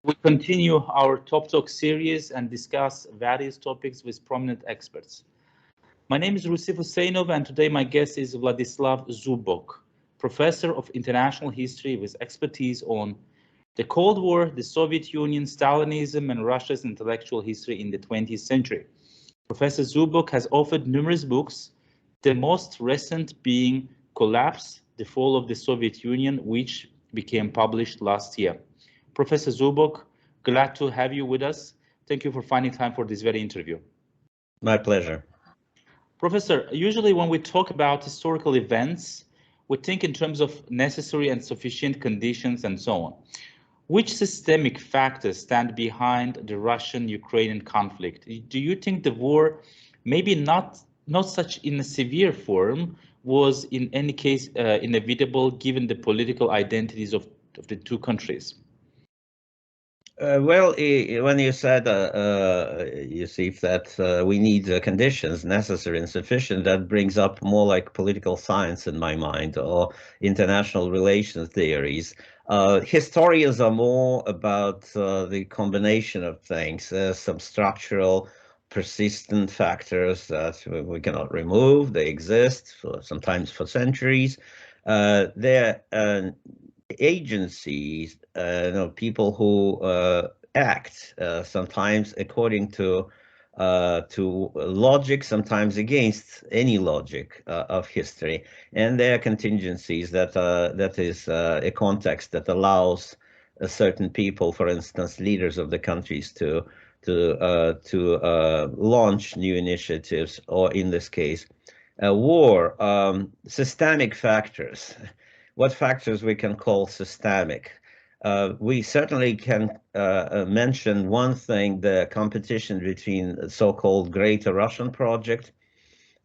We continue our Top Talk series and discuss various topics with prominent experts. My name is Rusif Huseynov, and today my guest is Vladislav Zubok, professor of international history with expertise on the Cold War, the Soviet Union, Stalinism, and Russia's intellectual history in the 20th century. Professor Zubok has authored numerous books, the most recent being Collapse, the Fall of the Soviet Union, which became published last year. Professor Zubok, glad to have you with us. Thank you for finding time for this very interview. My pleasure. Professor, usually when we talk about historical events, we think in terms of necessary and sufficient conditions and so on. Which systemic factors stand behind the Russian-Ukrainian conflict? Do you think the war, maybe not such in a severe form, was in any case inevitable given the political identities of the two countries? Well, when you said, Yusuf, that we need conditions necessary and sufficient, that brings up more like political science in my mind, or international relations theories. Historians are more about the combination of things, some structural, persistent factors that we cannot remove. They exist sometimes for centuries. They're agencies, people who act sometimes according to logic, sometimes against any logic of history, and there are contingencies that is a context that allows certain people, for instance, leaders of the countries, to launch new initiatives, or in this case, war. Systemic factors. What factors we can call systemic? We certainly can mention one thing: the competition between the so-called Greater Russian Project,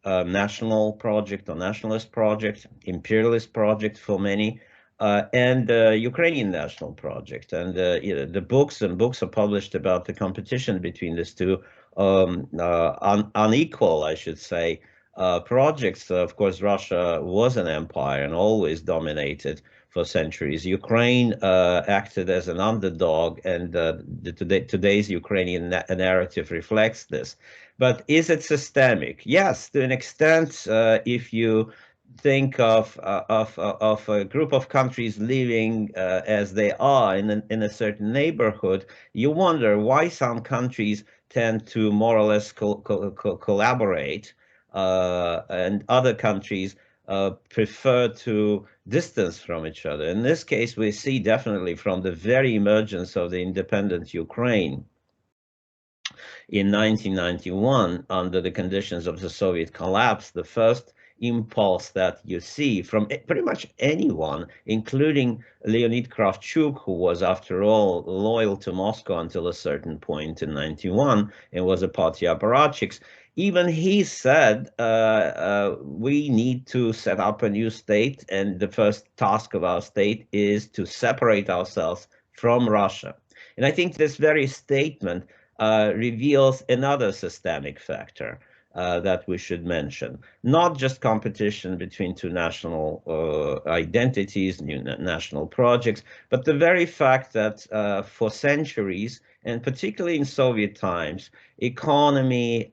national project or nationalist project, imperialist project for many, and the Ukrainian national project. And the books are published about the competition between these two unequal, I should say, projects. Of course, Russia was an empire and always dominated for centuries. Ukraine acted as an underdog, and today's Ukrainian narrative reflects this. But is it systemic? Yes, to an extent. If you think of a group of countries living as they are in a certain neighborhood, you wonder why some countries tend to more or less collaborate, and other countries prefer to distance from each other. In this case, we see definitely from the very emergence of the independent Ukraine in 1991, under the conditions of the Soviet collapse, the first impulse that you see from pretty much anyone, including Leonid Kravchuk, who was, after all, loyal to Moscow until a certain point in 91 and was a party apparatchik. Even he said, we need to set up a new state, and the first task of our state is to separate ourselves from Russia. And I think this very statement reveals another systemic factor that we should mention. Not just competition between two national identities, new national projects, but the very fact that for centuries, and particularly in Soviet times, economy,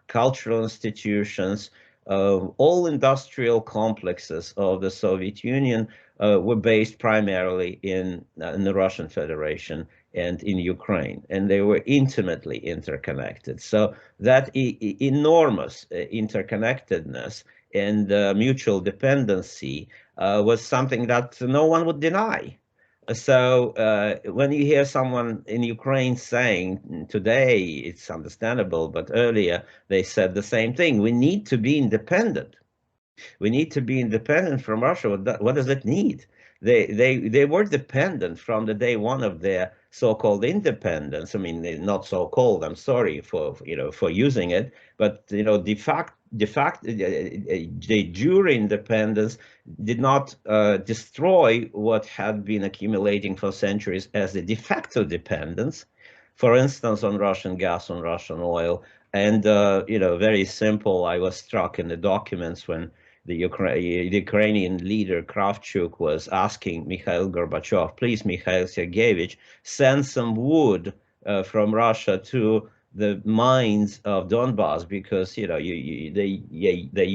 cultural institutions, all industrial complexes of the Soviet Union were based primarily in the Russian Federation and in Ukraine, and they were intimately interconnected. So that enormous interconnectedness and mutual dependency was something that no one would deny. So when you hear someone in Ukraine saying today, it's understandable, but earlier they said the same thing: we need to be independent. We need to be independent from Russia. What does it need? They were dependent from the day one of their so-called independence. I mean, not so-called. I'm sorry for using it, but de facto, the jure independence did not destroy what had been accumulating for centuries as a de facto dependence, for instance, on Russian gas, on Russian oil. And very simple. I was struck in the documents when the Ukrainian leader Kravchuk was asking Mikhail Gorbachev, please, Mikhail Sergeyevich, send some wood from Russia to the mines of Donbass, because they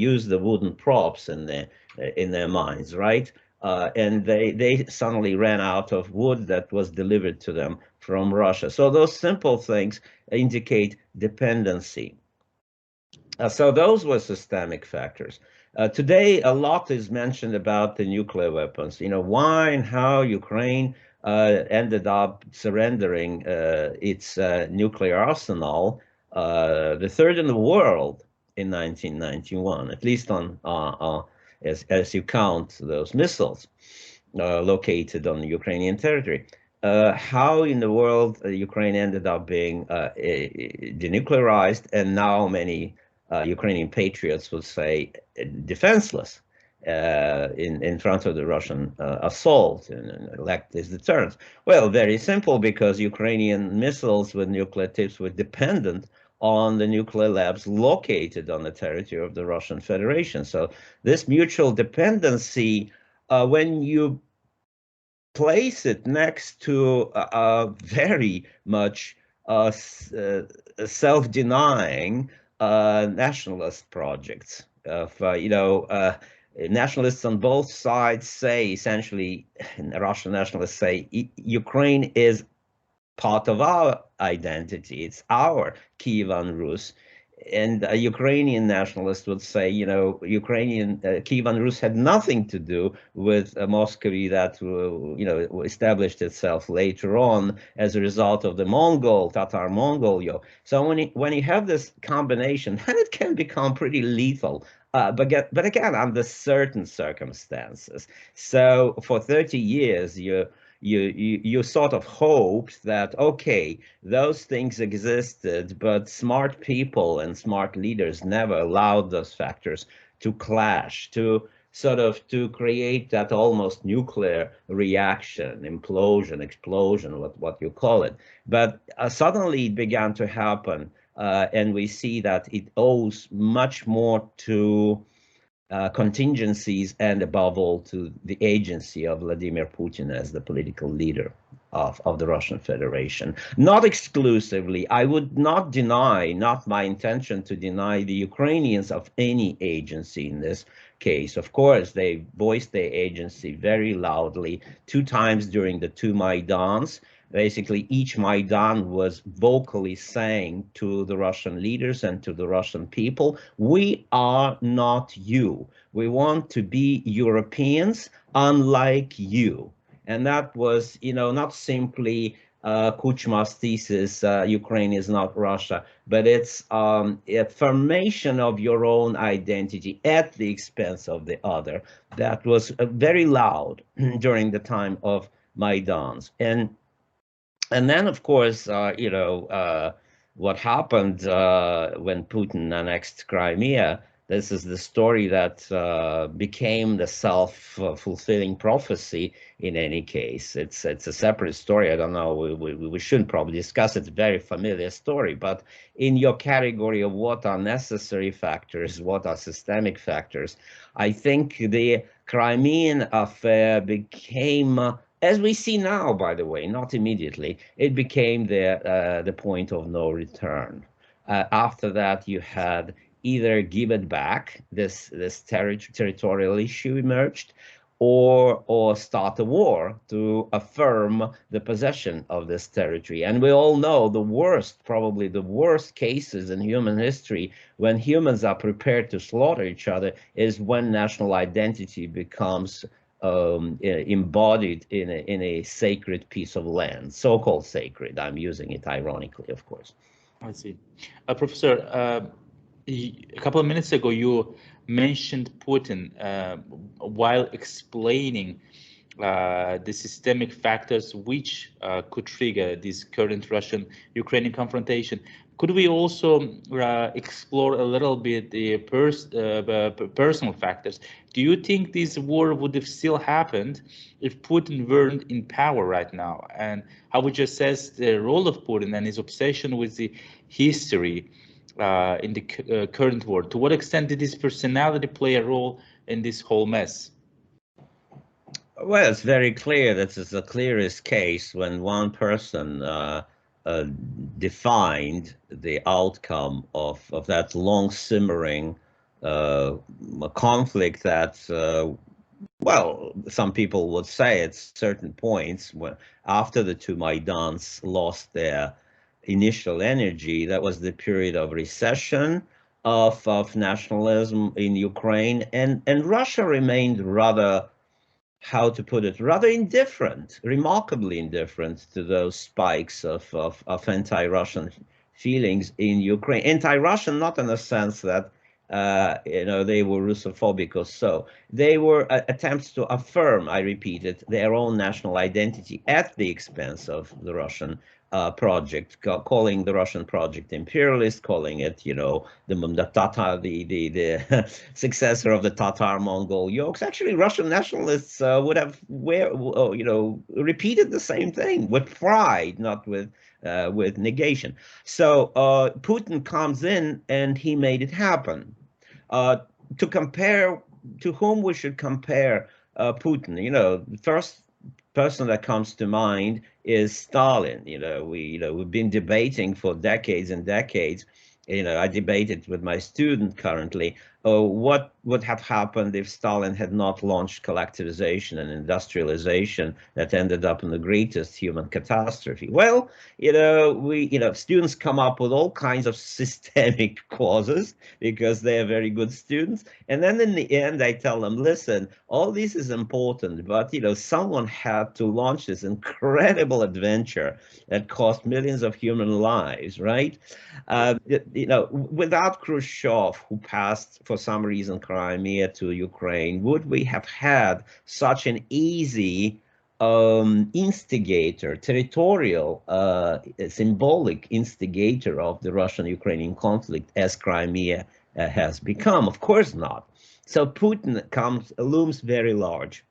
use the wooden props in their mines, right? And they suddenly ran out of wood that was delivered to them from Russia. So those simple things indicate dependency. So those were systemic factors. Today, a lot is mentioned about the nuclear weapons. Why and how Ukraine ended up surrendering its nuclear arsenal, the third in the world in 1991, at least on as you count those missiles located on Ukrainian territory. How in the world Ukraine ended up being denuclearized, and now many Ukrainian patriots would say defenseless in front of the Russian assault and elect these deterrents. Well, very simple, because Ukrainian missiles with nuclear tips were dependent on the nuclear labs located on the territory of the Russian Federation. So this mutual dependency, when you place it next to very much self-denying nationalist projects of, nationalists on both sides say, essentially, Russian nationalists say, Ukraine is part of our identity. It's our Kievan Rus. And a Ukrainian nationalist would say, Ukrainian Kievan Rus had nothing to do with Muscovy that, established itself later on as a result of the Tatar-Mongol yoke. So when you have this combination, then it can become pretty lethal. But again, under certain circumstances. So for 30 years, you sort of hoped that, okay, those things existed, but smart people and smart leaders never allowed those factors to clash, to create that almost nuclear reaction, implosion, explosion, what you call it. But suddenly it began to happen, and we see that it owes much more to contingencies, and above all to the agency of Vladimir Putin as the political leader of the Russian Federation. Not exclusively. I would not deny, not my intention to deny the Ukrainians of any agency in this case. Of course, they voiced their agency very loudly 2 times during the 2 Maidans. Basically, each Maidan was vocally saying to the Russian leaders and to the Russian people, we are not you. We want to be Europeans unlike you. And that was, not simply Kuchma's thesis, Ukraine is not Russia, but it's affirmation of your own identity at the expense of the other. That was very loud during the time of Maidans. And then, of course, what happened when Putin annexed Crimea, this is the story that became the self-fulfilling prophecy in any case. It's a separate story. I don't know, we shouldn't probably discuss it. It's a very familiar story. But in your category of what are necessary factors, what are systemic factors, I think the Crimean affair became... as we see now, by the way, not immediately, it became the point of no return. After that, you had either give it back, this territorial issue emerged, or start a war to affirm the possession of this territory. And we all know probably the worst cases in human history when humans are prepared to slaughter each other is when national identity becomes embodied in a sacred piece of land, so-called sacred. I'm using it ironically, of course. I see. Professor, a couple of minutes ago, you mentioned Putin while explaining the systemic factors which could trigger this current Russian-Ukrainian confrontation. Could we also explore a little bit the personal factors? Do you think this war would have still happened if Putin weren't in power right now? And how would you assess the role of Putin and his obsession with the history in the current world? To what extent did his personality play a role in this whole mess? Well, it's very clear. That is the clearest case when one person defined the outcome of that long simmering conflict that, well, some people would say at certain points, when after the two Maidans lost their initial energy, that was the period of recession, of nationalism in Ukraine, and Russia remained rather, how to put it, rather indifferent, remarkably indifferent to those spikes of anti-Russian feelings in Ukraine. Anti-Russian, not in the sense that they were Russophobic or so. They were attempts to affirm, I repeat it, their own national identity at the expense of the Russian project, calling the Russian project imperialist, calling it, the Tatar, the successor of the Tatar-Mongol yokes. Actually, Russian nationalists would have, repeated the same thing with pride, not with negation. So Putin comes in and he made it happen. To compare, to whom we should compare Putin, the first person that comes to mind is Stalin. We've been debating for decades and decades. I debated with my student currently, what would have happened if Stalin had not launched collectivization and industrialization that ended up in the greatest human catastrophe. Well, students come up with all kinds of systemic causes because they are very good students. And then in the end, I tell them, listen, all this is important, but, someone had to launch this incredible adventure that cost millions of human lives, right? Without Khrushchev, who passed for some reason Crimea to Ukraine, would we have had such an easy instigator, territorial, symbolic instigator of the Russian-Ukrainian conflict as Crimea has become? Of course not. So Putin looms very large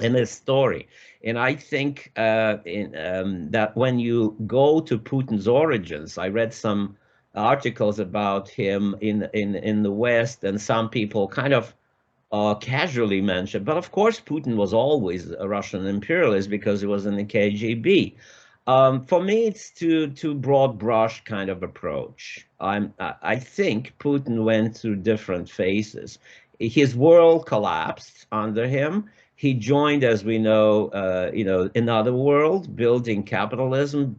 in this story. And I think that when you go to Putin's origins, I read some articles about him in the West, and some people kind of casually mentioned, but of course Putin was always a Russian imperialist because he was in the KGB. For me, it's too broad brush kind of approach. I think Putin went through different phases. His world collapsed under him. He joined, as we know, another world, building capitalism,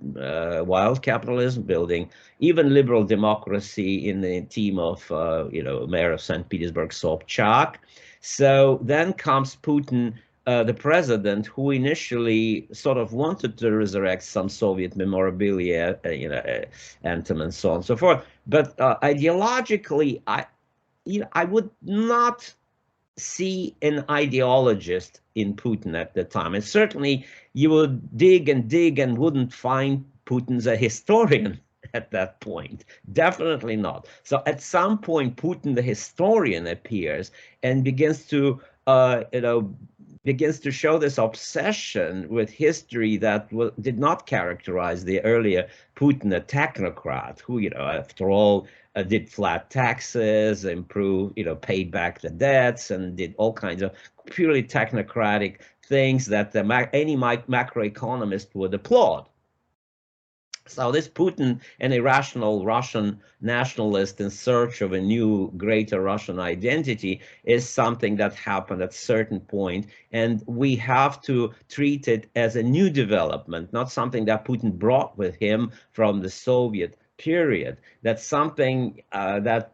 wild capitalism, building even liberal democracy in the team of, Mayor of St. Petersburg, Sobchak. So then comes Putin, the president, who initially sort of wanted to resurrect some Soviet memorabilia, anthem and so on and so forth. But ideologically, I would not see an ideologist in Putin at the time. And certainly you would dig and wouldn't find Putin's a historian at that point. Definitely not. So at some point, Putin, the historian, appears and begins to, show this obsession with history that did not characterize the earlier Putin, a technocrat who, after all, did flat taxes, paid back the debts, and did all kinds of purely technocratic things that any macroeconomist would applaud. So this Putin, an irrational Russian nationalist in search of a new, greater Russian identity, is something that happened at a certain point, and we have to treat it as a new development, not something that Putin brought with him from the Soviet period. That's something that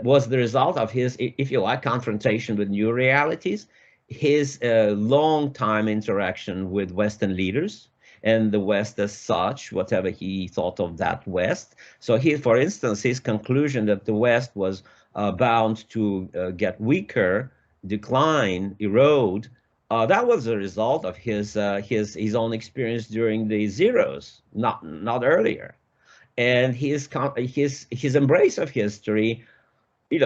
was the result of his, if you like, confrontation with new realities, his long-time interaction with Western leaders, and the West as such, whatever he thought of that West. So for instance, his conclusion that the West was bound to get weaker, decline, erode, that was a result of his own experience during the zeros, not earlier. And his embrace of history,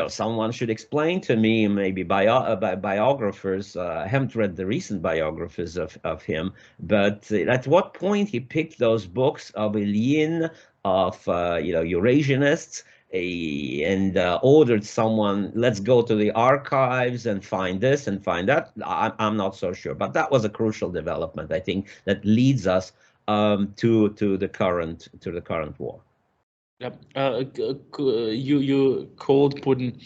someone should explain to me, maybe biographers. I haven't read the recent biographies of him, but at what point he picked those books of Ilyin, of Eurasianists, and ordered someone, let's go to the archives and find this and find that. I'm not so sure, but that was a crucial development, I think, that leads us to the current war. Yep. You called Putin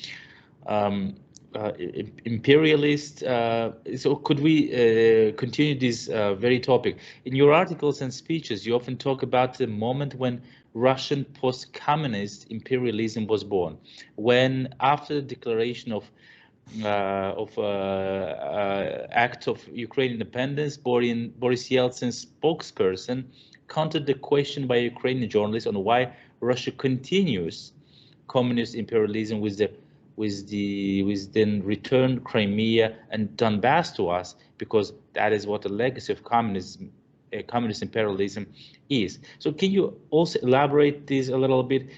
imperialist. So could we continue this very topic? In your articles and speeches, you often talk about the moment when Russian post-communist imperialism was born, when after the declaration of act of Ukraine independence, Boris Yeltsin's spokesperson countered the question by Ukrainian journalists on why Russia continues communist imperialism with then return Crimea and Donbass to us, because that is what the legacy of communism, communist imperialism is. So can you also elaborate this a little bit?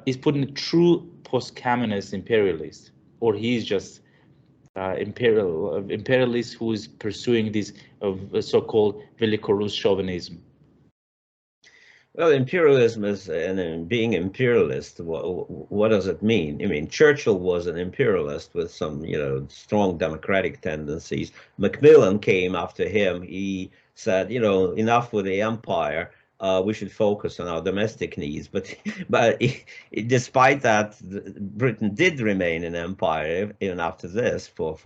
Is Putin a true post-communist imperialist, or he's just imperialist who is pursuing this so-called Veliko-Rus chauvinism? Well, imperialism is, and being imperialist, what does it mean? I mean, Churchill was an imperialist with some, strong democratic tendencies. Macmillan came after him. He said, enough with the empire. We should focus on our domestic needs. But despite that, Britain did remain an empire even after this for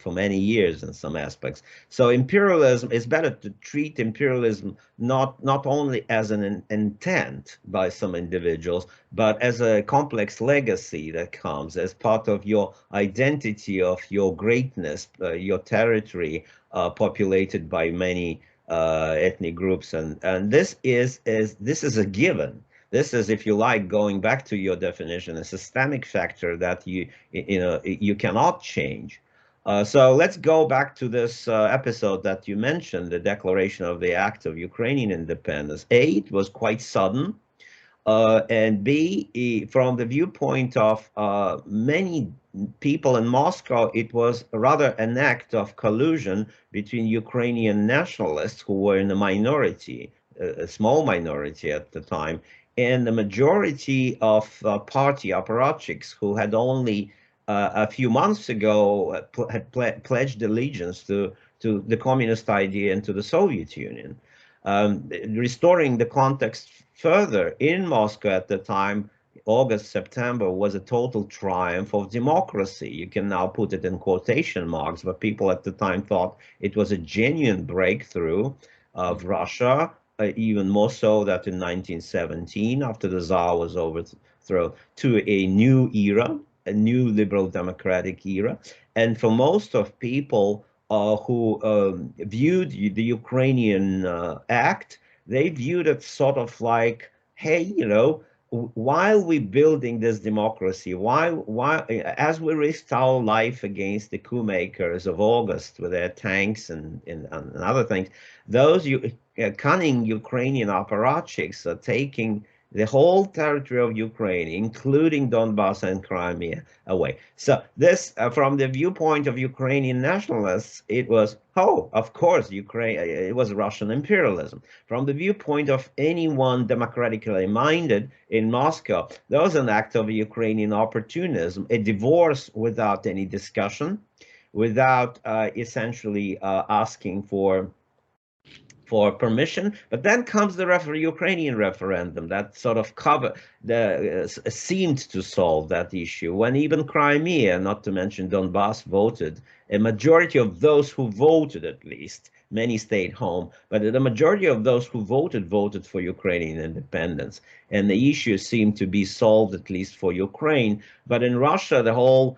many years in some aspects. So imperialism, is better to treat imperialism not only as an intent by some individuals, but as a complex legacy that comes as part of your identity, of your greatness, your territory populated by many ethnic groups, and this is a given. This is, if you like, going back to your definition, a systemic factor that you cannot change. So let's go back to this episode that you mentioned, the declaration of the act of Ukrainian independence. A, it was quite sudden, and B, from the viewpoint of many people in Moscow, it was rather an act of collusion between Ukrainian nationalists, who were in a minority, a small minority at the time, and the majority of party apparatchiks, who had only a few months ago had pledged allegiance to the communist idea and to the Soviet Union. Restoring the context further, in Moscow at the time, August, September was a total triumph of democracy. You can now put it in quotation marks, but people at the time thought it was a genuine breakthrough of Russia, even more so that in 1917, after the Tsar was overthrown, to a new era, a new liberal democratic era. And for most of people who viewed the Ukrainian act, they viewed it sort of like, hey, while we're building this democracy, as we risked our life against the coup makers of August with their tanks and other things, those cunning Ukrainian apparatchiks are taking the whole territory of Ukraine, including Donbass and Crimea, away. So this, from the viewpoint of Ukrainian nationalists, it was, of course, Ukraine, it was Russian imperialism. From the viewpoint of anyone democratically minded in Moscow, there was an act of Ukrainian opportunism, a divorce without any discussion, without essentially asking for permission. But then comes the Ukrainian referendum that sort of seemed to solve that issue, when even Crimea, not to mention Donbass, voted. A majority of those who voted, at least, many stayed home, but the majority of those who voted for Ukrainian independence. And the issue seemed to be solved, at least for Ukraine. But in Russia, the whole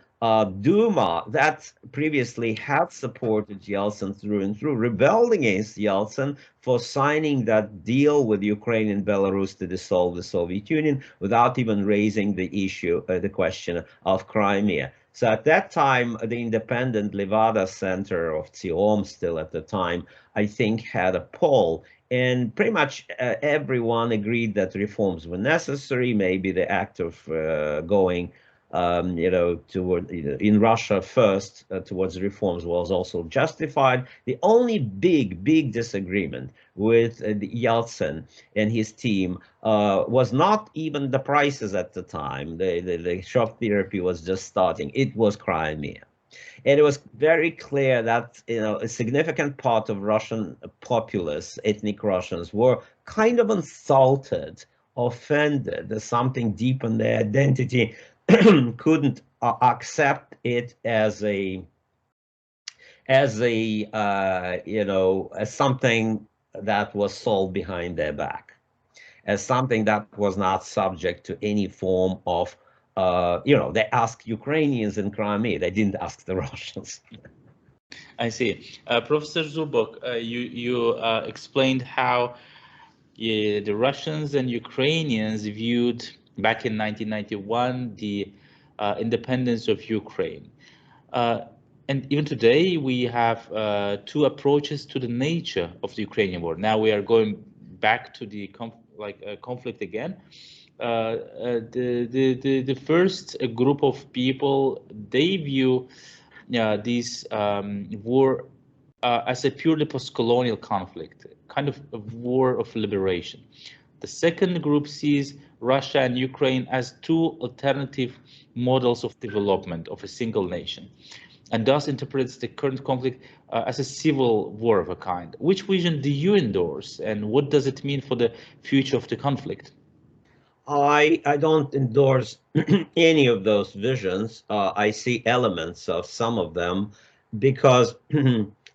Duma, that previously had supported Yeltsin through and through, rebelled against Yeltsin for signing that deal with Ukraine and Belarus to dissolve the Soviet Union without even raising the issue, the question of Crimea. So at that time, the independent Levada Center of Tsiom, still at the time, I think, had a poll, and pretty much everyone agreed that reforms were necessary. Maybe the act of going in Russia first towards reforms was also justified. The only big disagreement with Yeltsin and his team was not even the prices at the time. The shock therapy was just starting. It was Crimea. And it was very clear that a significant part of Russian populace, ethnic Russians, were kind of insulted, offended. There's something deep in their identity, couldn't accept it as something that was sold behind their back, as something that was not subject to any form of they asked Ukrainians in Crimea. They didn't ask the Russians. I see. Professor Zubok, you explained how the Russians and Ukrainians viewed back in 1991 the independence of Ukraine. And even today, we have two approaches to the nature of the Ukrainian war. Now we are going back to the conflict again. The first group of people, they view this war as a purely post-colonial conflict, kind of a war of liberation. The second group sees Russia and Ukraine as two alternative models of development of a single nation, and thus interprets the current conflict as a civil war of a kind. Which vision do you endorse, and what does it mean for the future of the conflict? I don't endorse any of those visions. I see elements of some of them because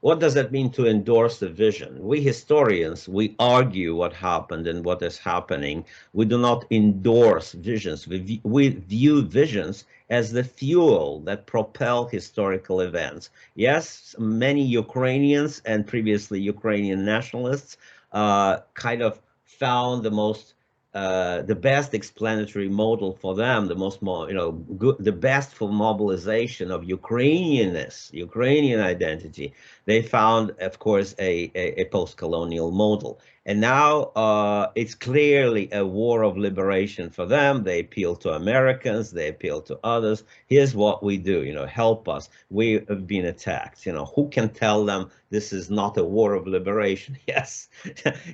what does it mean to endorse the vision? We historians, we argue what happened and what is happening. We do not endorse visions. We view visions as the fuel that propel historical events. Yes, many Ukrainians and previously Ukrainian nationalists kind of found the best explanatory model for them, the best for mobilization of Ukrainianness, Ukrainian identity. They found, of course, a post-colonial model. And now it's clearly a war of liberation for them. They appeal to Americans, they appeal to others. Here's what we do, help us. We have been attacked. Who can tell them this is not a war of liberation? Yes,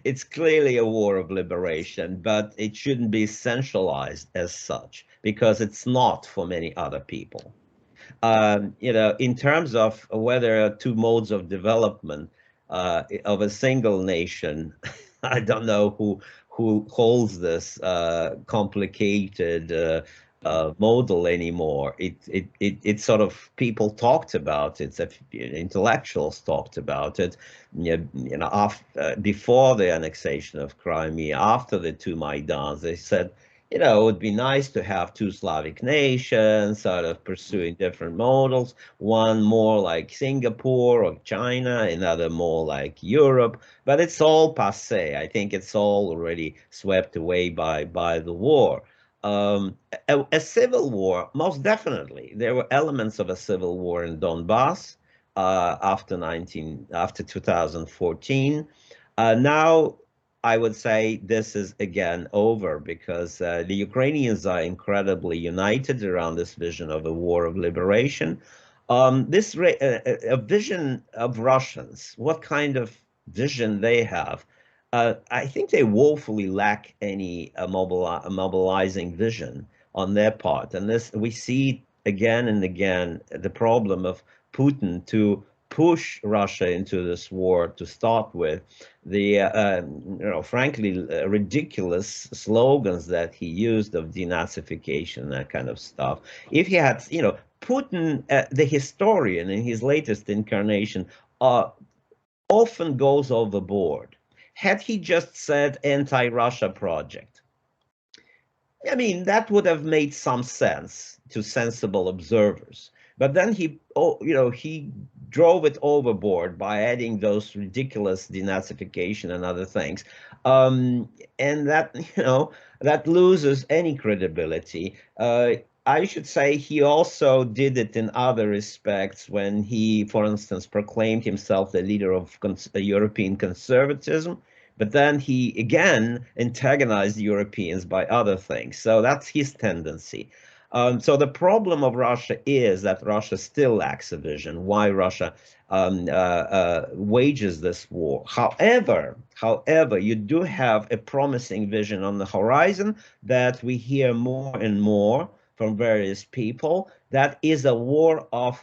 it's clearly a war of liberation, but it shouldn't be centralized as such because it's not for many other people. In terms of whether two modes of development of a single nation, I don't know who holds this complicated model anymore. It sort of, people talked about it, intellectuals talked about it, before the annexation of Crimea, after the two Maidans. They said, it would be nice to have two Slavic nations sort of pursuing different models, one more like Singapore or China, another more like Europe, but it's all passé. I think it's all already swept away by the war. A civil war, most definitely. There were elements of a civil war in Donbass after 2014. Now, I would say this is again over because the Ukrainians are incredibly united around this vision of a war of liberation. A vision of Russians, what kind of vision they have, I think they woefully lack any mobilizing vision on their part. And this, we see again and again the problem of Putin to push Russia into this war to start with, the frankly ridiculous slogans that he used of denazification, that kind of stuff. If he had, Putin, the historian in his latest incarnation, often goes overboard. Had he just said anti-Russia project, I mean, that would have made some sense to sensible observers. But then he drove it overboard by adding those ridiculous denazification and other things, and that that loses any credibility. I should say he also did it in other respects when he, for instance, proclaimed himself the leader of European conservatism. But then he again antagonized Europeans by other things. So that's his tendency. So the problem of Russia is that Russia still lacks a vision. Why Russia wages this war? However, you do have a promising vision on the horizon that we hear more and more from various people. That is a war of,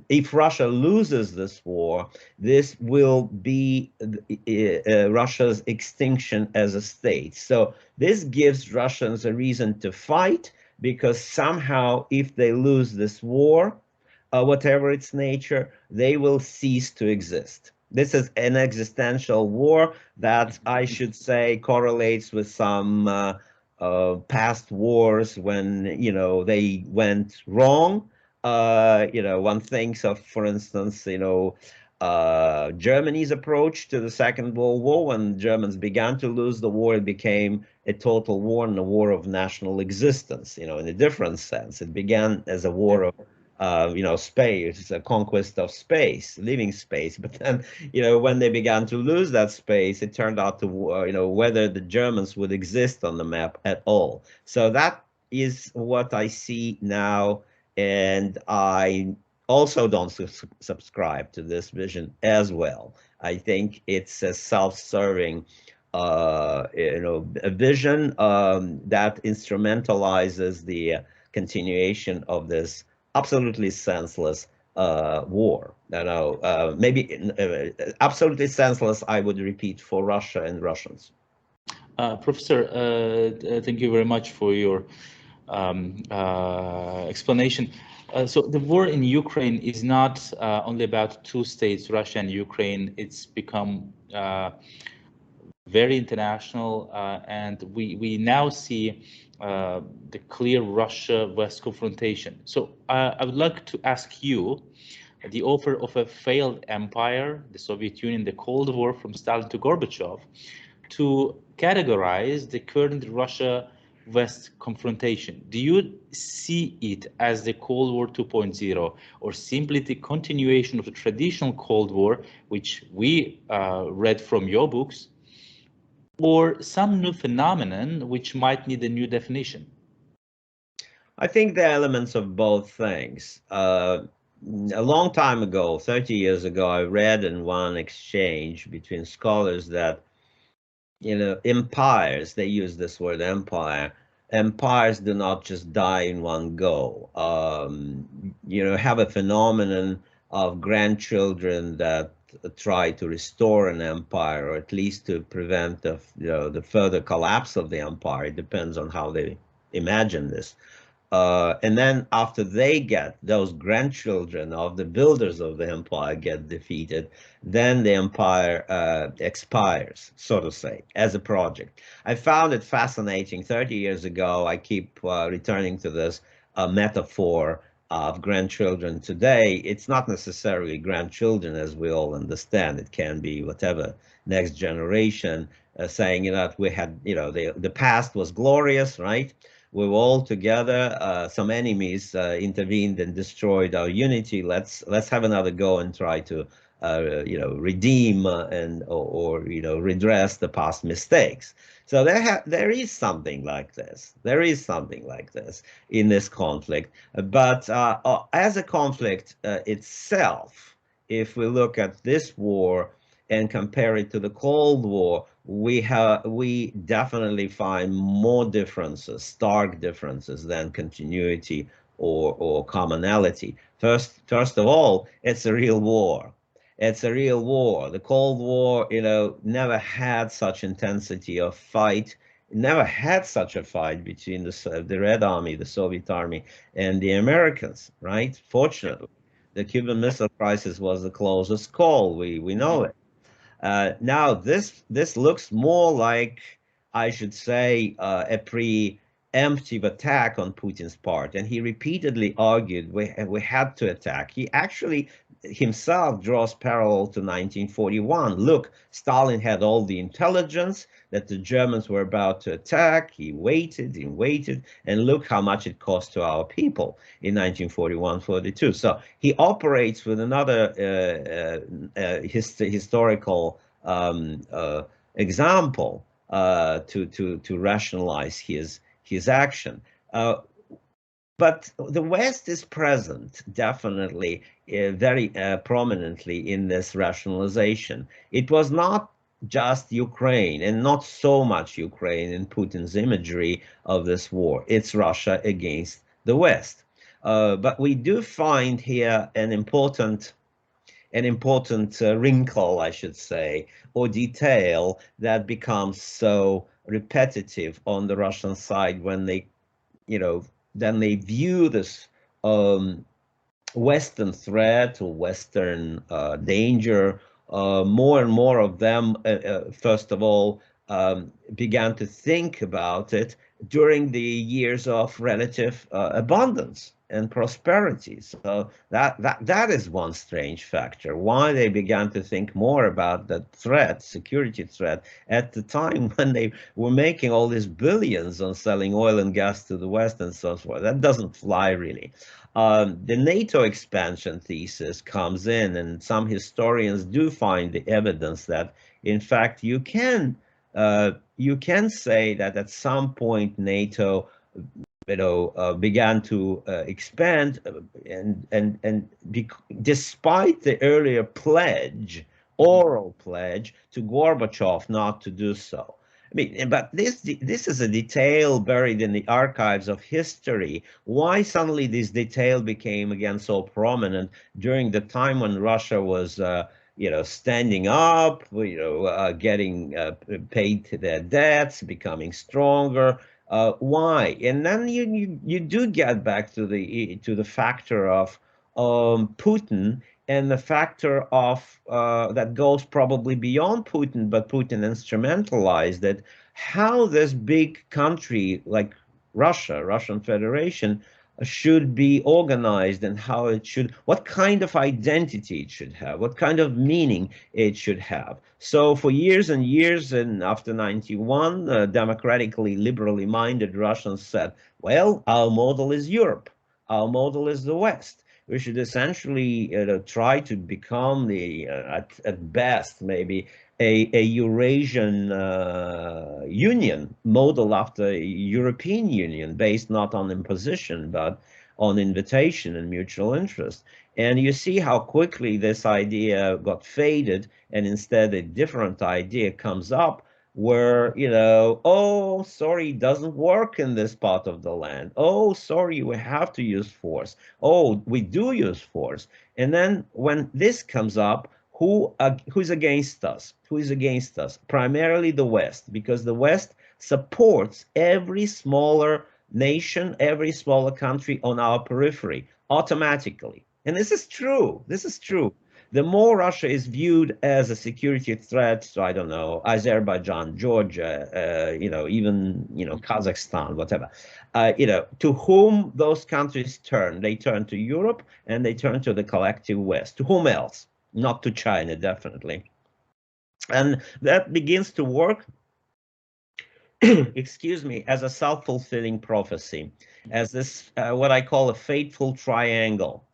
if Russia loses this war, this will be Russia's extinction as a state. So this gives Russians a reason to fight, because somehow if they lose this war, whatever its nature, they will cease to exist. This is an existential war that I should say correlates with some past wars when, they went wrong. One thinks of, for instance, Germany's approach to the Second World War. When Germans began to lose the war, it became a total war and a war of national existence, in a different sense. It began as a war of space, a conquest of space, living space. But then, when they began to lose that space, it turned out to, whether the Germans would exist on the map at all. So that is what I see now. And I also don't subscribe to this vision as well. I think it's a self-serving, a vision that instrumentalizes the continuation of this absolutely senseless war. Maybe absolutely senseless, I would repeat, for Russia and Russians. Professor, thank you very much for your explanation. So the war in Ukraine is not only about two states, Russia and Ukraine. It's become very international, and we now see the clear Russia-West confrontation. So I would like to ask you, the author of a failed empire, the Soviet Union, the Cold War from Stalin to Gorbachev, to categorize the current Russia-West confrontation. Do you see it as the Cold War 2.0, or simply the continuation of the traditional Cold War, which we read from your books, or some new phenomenon which might need a new definition? I think the elements of both things. A long time ago, 30 years ago, I read in one exchange between scholars that, empires, they use this word empire, empires do not just die in one go. Have a phenomenon of grandchildren that try to restore an empire, or at least to prevent the further collapse of the empire. It depends on how they imagine this. And then after those grandchildren of the builders of the empire get defeated, then the empire expires, so to say, as a project. I found it fascinating 30 years ago. I keep returning to this metaphor of grandchildren today. It's not necessarily grandchildren as we all understand. It can be whatever next generation saying that we had, the past was glorious, right? We were all together. Some enemies intervened and destroyed our unity. Let's have another go and try to, redeem or redress the past mistakes. So there is something like this. There is something like this in this conflict. But as a conflict itself, if we look at this war and compare it to the Cold War, we definitely find more differences, stark differences, than continuity or commonality. First of all, it's a real war. It's a real war. The Cold War, never had such intensity of fight. Never had such a fight between the Red Army, the Soviet Army, and the Americans, right? Fortunately, the Cuban Missile Crisis was the closest call. We know it. Now this looks more like, I should say, a preemptive attack on Putin's part, and he repeatedly argued we had to attack. He actually himself draws parallel to 1941. Look, Stalin had all the intelligence that the Germans were about to attack. He waited, and look how much it cost to our people in 1941-42. So he operates with another historical example to rationalize his action. But the West is present, definitely, very prominently in this rationalization. It was not just Ukraine, and not so much Ukraine in Putin's imagery of this war. It's Russia against the West. But we do find here an important wrinkle, I should say, or detail that becomes so repetitive on the Russian side when they, then they view this Western threat or Western danger. More and more of them, first of all, began to think about it during the years of relative abundance and prosperity. So that is one strange factor. Why they began to think more about that threat, security threat, at the time when they were making all these billions on selling oil and gas to the West and so forth. That doesn't fly really. The NATO expansion thesis comes in, and some historians do find the evidence that, in fact, you can say that at some point NATO, began to expand, despite the earlier oral pledge to Gorbachev not to do so. I mean, but this is a detail buried in the archives of history. Why suddenly this detail became again so prominent during the time when Russia was, standing up, getting paid their debts, becoming stronger. Why? And then you do get back to the factor of Putin, and the factor of that goes probably beyond Putin, but Putin instrumentalized it. How this big country like Russian Federation, should be organized, and how it should, what kind of identity it should have, what kind of meaning it should have. So for years and years, and after 91, democratically, liberally minded Russians said, well, our model is Europe, our model is the West. We should essentially try to become at best, maybe a Eurasian union, modeled after a European Union, based not on imposition, but on invitation and mutual interest. And you see how quickly this idea got faded, and instead a different idea comes up where, oh, sorry, it doesn't work in this part of the land. Oh, sorry, we have to use force. Oh, we do use force. And then when this comes up, who's against us? Who is against us? Primarily the West, because the West supports every smaller nation, every smaller country on our periphery automatically. And this is true. This is true. The more Russia is viewed as a security threat, so I don't know, Azerbaijan, Georgia, even, Kazakhstan, whatever, to whom those countries turn? They turn to Europe, and they turn to the collective West. To whom else? Not to China, definitely. And that begins to work, excuse me, as a self-fulfilling prophecy, as this, what I call a fateful triangle.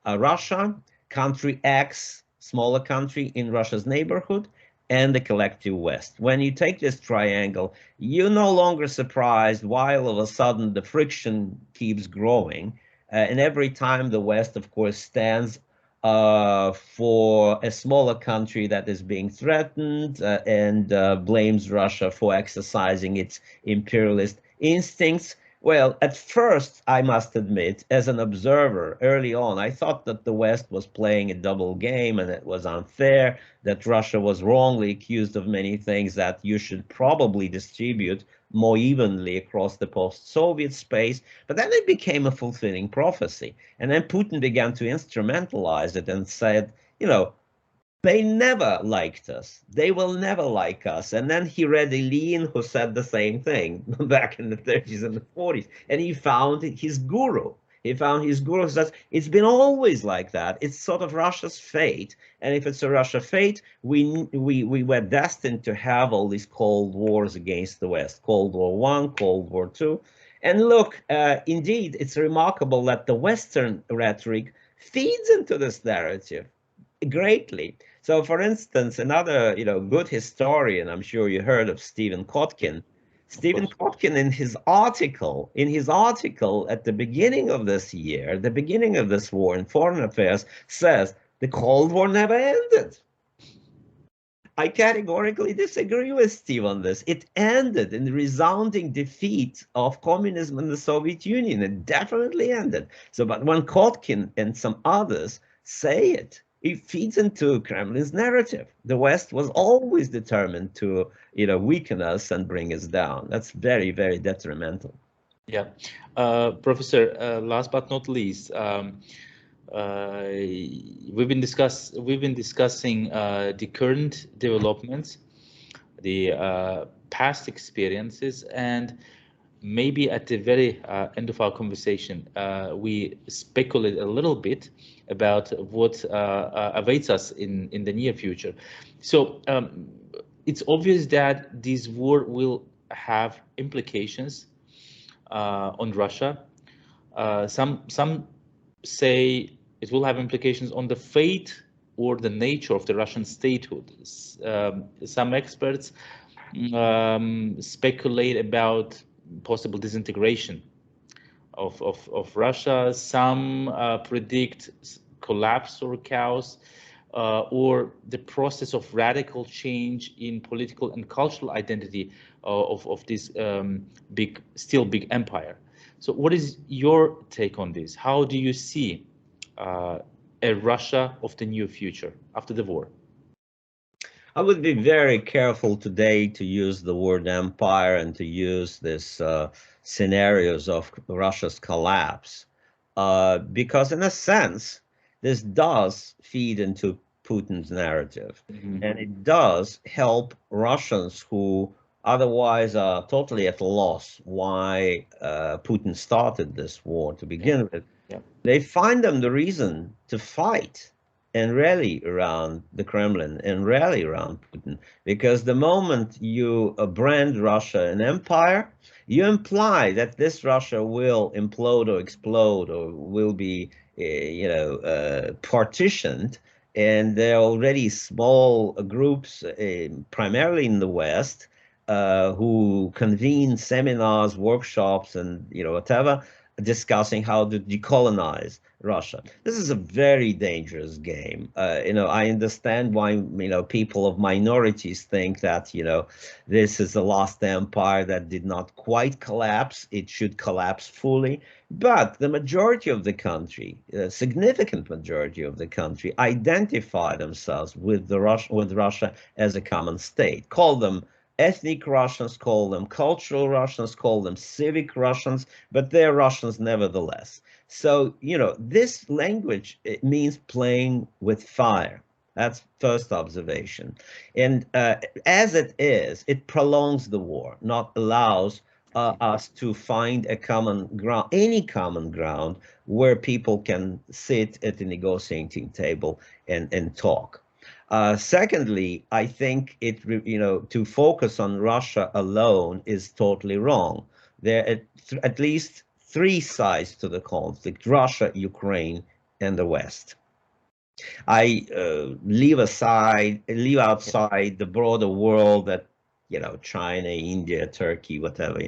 Russia, country X, smaller country in Russia's neighborhood, and the collective West. When you take this triangle, you're no longer surprised why all of a sudden the friction keeps growing. And every time the West, of course, stands for a smaller country that is being threatened, and blames Russia for exercising its imperialist instincts. Well, at first, I must admit, as an observer early on, I thought that the West was playing a double game and it was unfair, that Russia was wrongly accused of many things that you should probably distribute more evenly across the post-Soviet space. But then it became a fulfilling prophecy. And then Putin began to instrumentalize it and said, they never liked us. They will never like us. And then he read Ilyin, who said the same thing back in the 30s and the 40s. And he found his guru. He found his guru who says, it's been always like that. It's sort of Russia's fate. And if it's a Russia fate, we were destined to have all these Cold Wars against the West. Cold War I, Cold War II. And look, indeed, it's remarkable that the Western rhetoric feeds into this narrative greatly. So, for instance, another good historian, I'm sure you heard of, Stephen Kotkin, Stephen Kotkin, in his article at the beginning of this year, the beginning of this war in Foreign Affairs, says the Cold War never ended. I categorically disagree with Steve on this. It ended in the resounding defeat of communism in the Soviet Union. It definitely ended. So, but when Kotkin and some others say it, it feeds into Kremlin's narrative. The West was always determined to, weaken us and bring us down. That's very, very detrimental. Yeah, Professor. Last but not least, we've been discussing the current developments, the past experiences, and maybe at the very end of our conversation, we speculate a little bit about what awaits us in the near future. So it's obvious that this war will have implications on Russia. Some say it will have implications on the fate or the nature of the Russian statehood. Some experts speculate about possible disintegration of Russia. Some predict collapse or chaos, or the process of radical change in political and cultural identity of this still big empire. So what is your take on this? How do you see a Russia of the near future after the war? I would be very careful today to use the word empire and to use this scenarios of Russia's collapse, because in a sense, this does feed into Putin's narrative, and it does help Russians who otherwise are totally at a loss why Putin started this war to begin with. They find them the reason to fight and rally around the Kremlin and rally around Putin, because the moment you brand Russia an empire, you imply that this Russia will implode or explode or will be, partitioned. And there are already small groups, primarily in the West, who convene seminars, workshops, and whatever, discussing how to decolonize Russia. This is a very dangerous game. I understand why people of minorities think that this is the last empire that did not quite collapse. It should collapse fully. But the majority of the country, a significant majority of the country, identify themselves with Russia as a common state. Call them ethnic Russians, call them cultural Russians, call them civic Russians, but they're Russians nevertheless. So, this language, it means playing with fire. That's first observation. And as it is, it prolongs the war, not allows us to find a common ground, any common ground where people can sit at the negotiating table and talk. Secondly, I think to focus on Russia alone is totally wrong. There are at least three sides to the conflict: Russia, Ukraine, and the West. I leave outside the broader world that China, India, Turkey, whatever,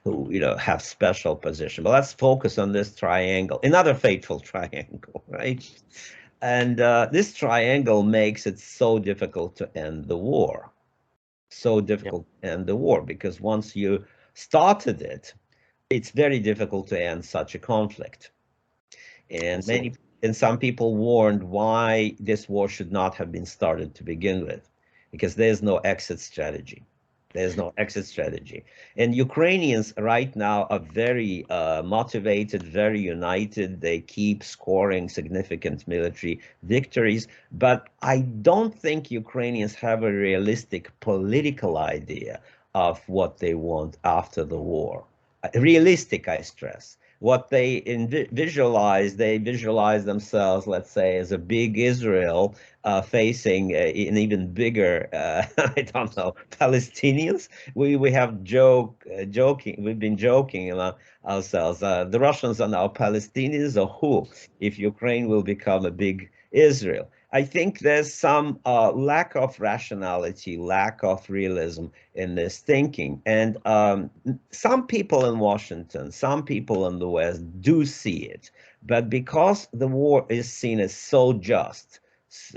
who have special position. But let's focus on this triangle, another fateful triangle, right? And this triangle makes it so difficult to end the war. So difficult to end the war, because once you started it, it's very difficult to end such a conflict. And some people warned why this war should not have been started to begin with, because there's no exit strategy. There's no exit strategy. And Ukrainians right now are very motivated, very united. They keep scoring significant military victories. But I don't think Ukrainians have a realistic political idea of what they want after the war. Realistic, I stress. What they visualize themselves, let's say, as a big Israel facing an even bigger, I don't know, Palestinians. We have we've been joking about ourselves. The Russians are now Palestinians, or who? If Ukraine will become a big Israel. I think there's some lack of rationality, lack of realism in this thinking. And some people in Washington, some people in the West do see it. But because the war is seen as so just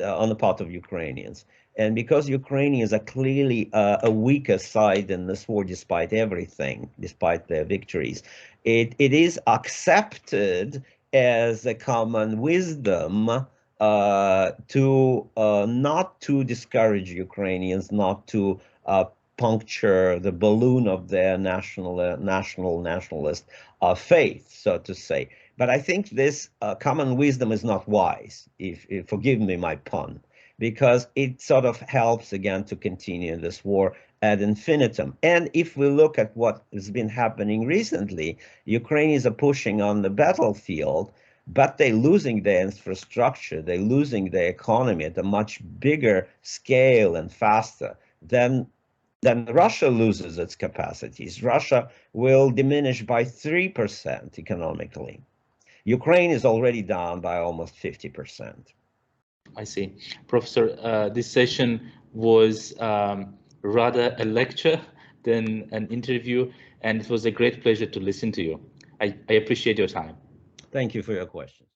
on the part of Ukrainians, and because Ukrainians are clearly a weaker side in this war, despite everything, despite their victories, it is accepted as a common wisdom to not to discourage Ukrainians, not to puncture the balloon of their nationalist faith, so to say. But I think this common wisdom is not wise, if forgive me my pun, because it sort of helps again to continue this war ad infinitum. And if we look at what has been happening recently, Ukrainians are pushing on the battlefield, but they're losing their infrastructure, they're losing their economy at a much bigger scale and faster than Russia loses its capacities. Russia will diminish by 3% economically. Ukraine is already down by almost 50%. I see. Professor, this session was rather a lecture than an interview, and it was a great pleasure to listen to you. I appreciate your time. Thank you for your questions.